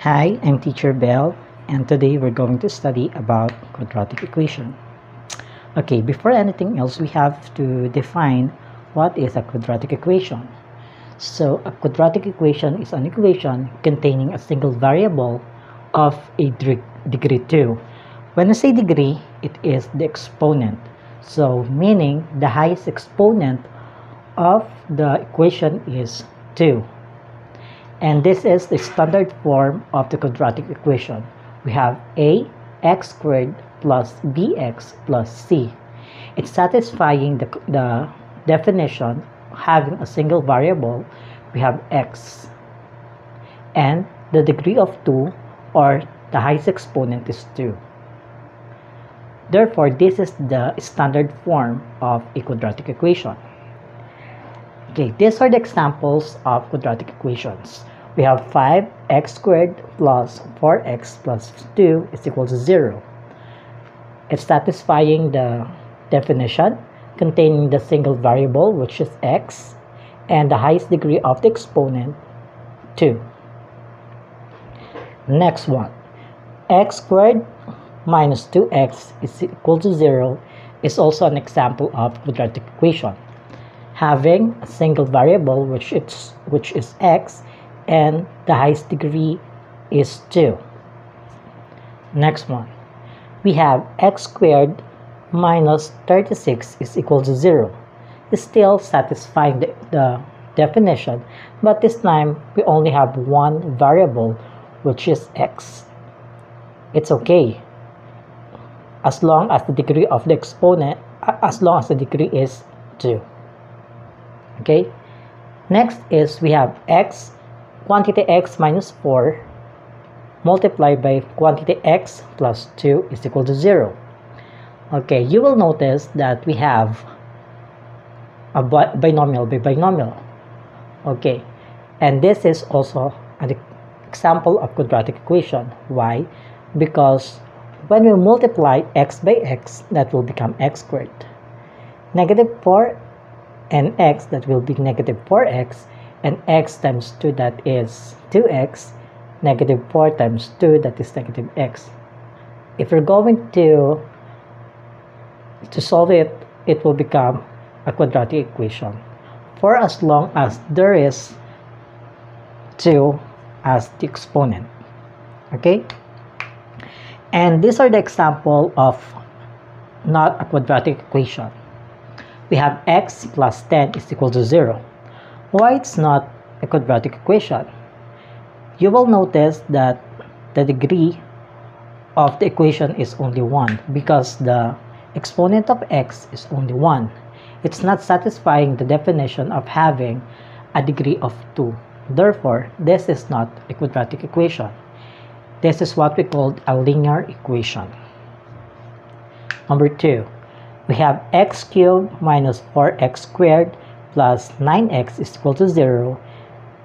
Hi, I'm Teacher Bell, and today we're going to study about quadratic equation. Okay, before anything else, we have to define what is a quadratic equation. So, a quadratic equation is an equation containing a single variable of a degree 2. When I say degree, it is the exponent. So, meaning the highest exponent of the equation is 2. And this is the standard form of the quadratic equation. We have ax squared plus bx plus c. It's satisfying the definition having a single variable. We have x, and the degree of 2, or the highest exponent, is 2. Therefore, this is the standard form of a quadratic equation. Okay, these are the examples of quadratic equations. We have 5x squared plus 4x plus 2 is equal to 0. It's satisfying the definition containing the single variable, which is x, and the highest degree of the exponent, 2. Next one, x squared minus 2x is equal to 0 is also an example of quadratic equation, having a single variable which is x, and the highest degree is 2. Next one, we have x squared minus 36 is equal to 0. It's still satisfying the definition, but this time we only have one variable, which is x. It's okay as long as the degree of the exponent, as long as the degree is 2. Okay, next is we have x, quantity x minus 4 multiplied by quantity x plus 2 is equal to 0. Okay, you will notice that we have a binomial by binomial. Okay, and this is also an example of quadratic equation. Why? Because when we multiply x by x, that will become x squared. Negative 4 and x, that will be negative 4x, and x times 2, that is 2x, negative 4 times 2, that is negative x. If you're going to solve it, it will become a quadratic equation for as long as there is 2 as the exponent. Okay, and these are the example of not a quadratic equation. We have x plus 10 is equal to 0. Why it's not a quadratic equation? You will notice that the degree of the equation is only 1 because the exponent of x is only 1. It's not satisfying the definition of having a degree of 2. Therefore, this is not a quadratic equation. This is what we call a linear equation. Number 2, we have x cubed minus 4x squared plus 9x is equal to 0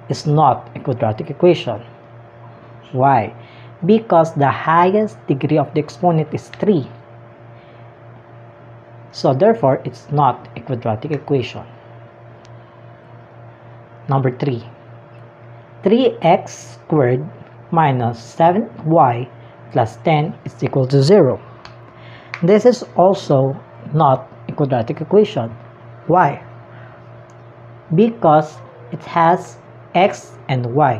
is not a quadratic equation. Why? Because the highest degree of the exponent is 3. So therefore, it's not a quadratic equation. Number 3, 3x squared minus 7y plus 10 is equal to 0. This is also not a quadratic equation. Why? Because it has x and y.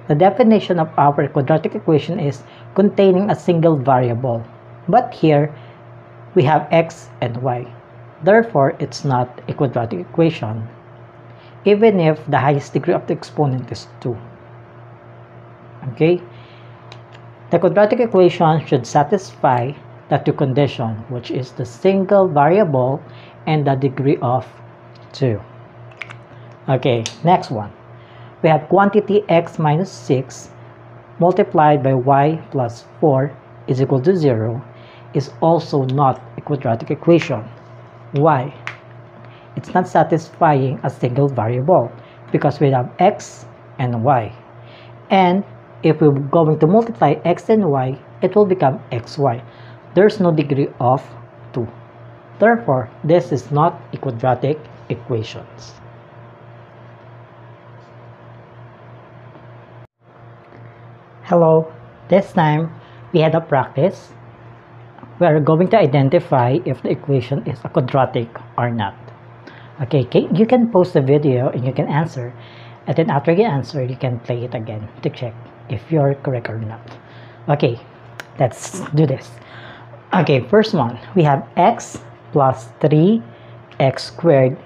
The definition of our quadratic equation is containing a single variable, but here we have x and y. Therefore, it's not a quadratic equation, even if the highest degree of the exponent is 2. Okay, the quadratic equation should satisfy the two conditions, which is the single variable and the degree of 2. Okay, next one. We have quantity x minus 6 multiplied by y plus 4 is equal to 0 is also not a quadratic equation. Why? It's not satisfying a single variable because we have x and y. And if we're going to multiply x and y, it will become xy. There's no degree of 2. Therefore, this is not a quadratic equation. Hello, this time we had a practice. We are going to identify if the equation is a quadratic or not. Okay, you can pause the video and you can answer, and then after you answer you can play it again to check if you're correct or not. Okay, let's do this. Okay, first one, we have x plus 3x squared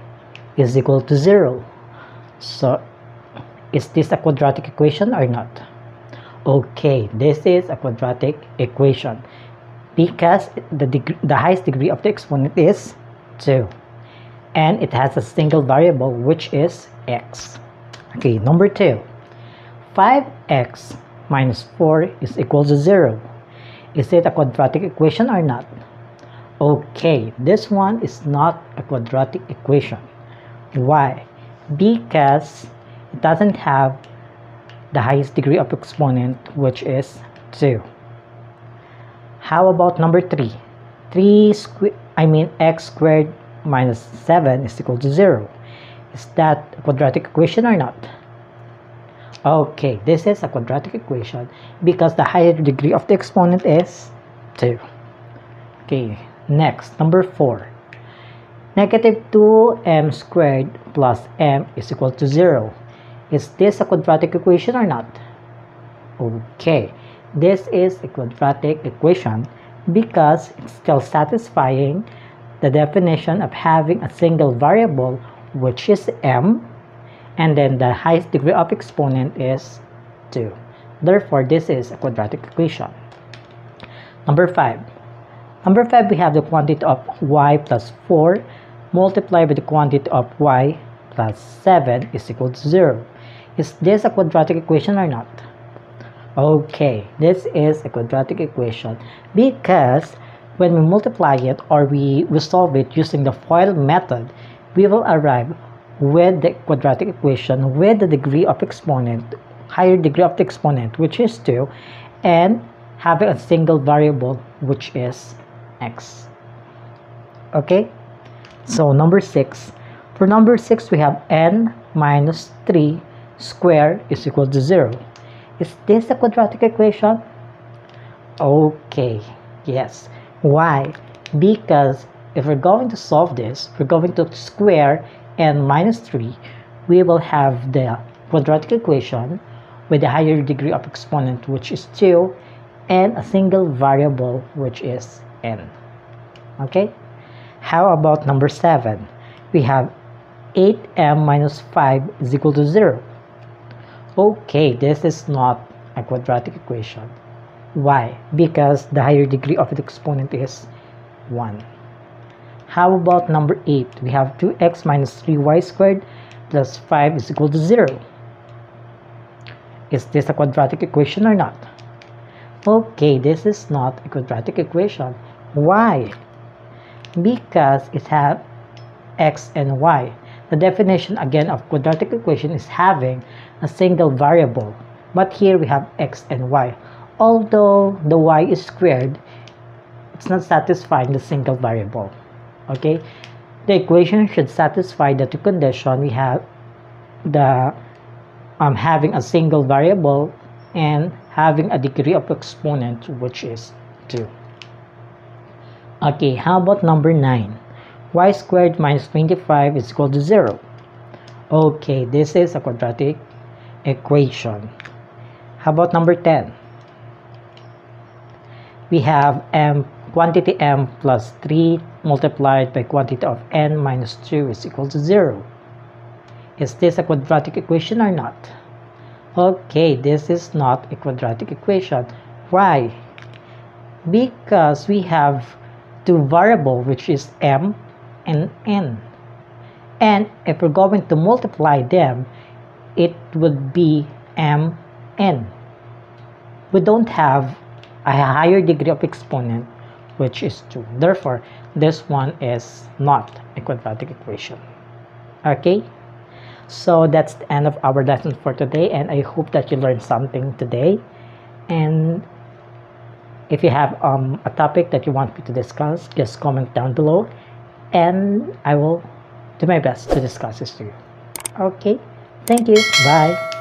is equal to 0. So is this a quadratic equation or not? Okay, this is a quadratic equation because the highest degree of the exponent is 2 and it has a single variable which is x. Okay, number 2, 5x minus 4 is equal to 0. Is it a quadratic equation or not? Okay, this one is not a quadratic equation. Why? Because it doesn't have the highest degree of exponent which is 2. How about number 3? X squared minus 7 is equal to 0. Is that a quadratic equation or not? Okay, this is a quadratic equation because the higher degree of the exponent is 2. Okay, next, number 4. Negative 2m squared plus m is equal to 0. Is this a quadratic equation or not? Okay, this is a quadratic equation because it's still satisfying the definition of having a single variable which is m, and then the highest degree of exponent is 2. Therefore, this is a quadratic equation. Number 5. Number 5, we have the quantity of y plus 4 multiplied by the quantity of y plus 7 is equal to 0. Is this a quadratic equation or not? Okay, this is a quadratic equation because when we multiply it or we resolve it using the FOIL method, we will arrive with the quadratic equation with the degree of exponent, higher degree of the exponent, which is 2, and having a single variable which is x. Okay, so number 6. For number 6, we have n minus 3 square is equal to 0. Is this a quadratic equation? Okay, yes. Why? Because if we're going to solve this, we're going to square n minus 3, we will have the quadratic equation with a higher degree of exponent which is 2 and a single variable which is n. Okay? How about number 7? We have 8m minus 5 is equal to 0. Okay, this is not a quadratic equation. Why? Because the higher degree of the exponent is 1. How about number 8? We have 2x minus 3y squared plus 5 is equal to 0. Is this a quadratic equation or not? Okay, this is not a quadratic equation. Why? Because it has x and y. The definition again of quadratic equation is having a single variable, but here we have x and y. Although the y is squared, it's not satisfying the single variable. Okay, the equation should satisfy the two conditions. We have the having a single variable and having a degree of exponent which is 2. Okay, how about number 9? Y squared minus 25 is equal to 0. Okay, this is a quadratic equation. How about number 10? We have quantity m plus 3 multiplied by quantity of n minus 2 is equal to 0. Is this a quadratic equation or not? Okay, this is not a quadratic equation. Why? Because we have two variables which is m and n. And if we're going to multiply them, it would be mn. We don't have a higher degree of exponent which is 2. Therefore, this one is not a quadratic equation. Okay? So that's the end of our lesson for today, and I hope that you learned something today. And if you have a topic that you want me to discuss, just comment down below and I will do my best to discuss this to you. Okay, thank you, bye.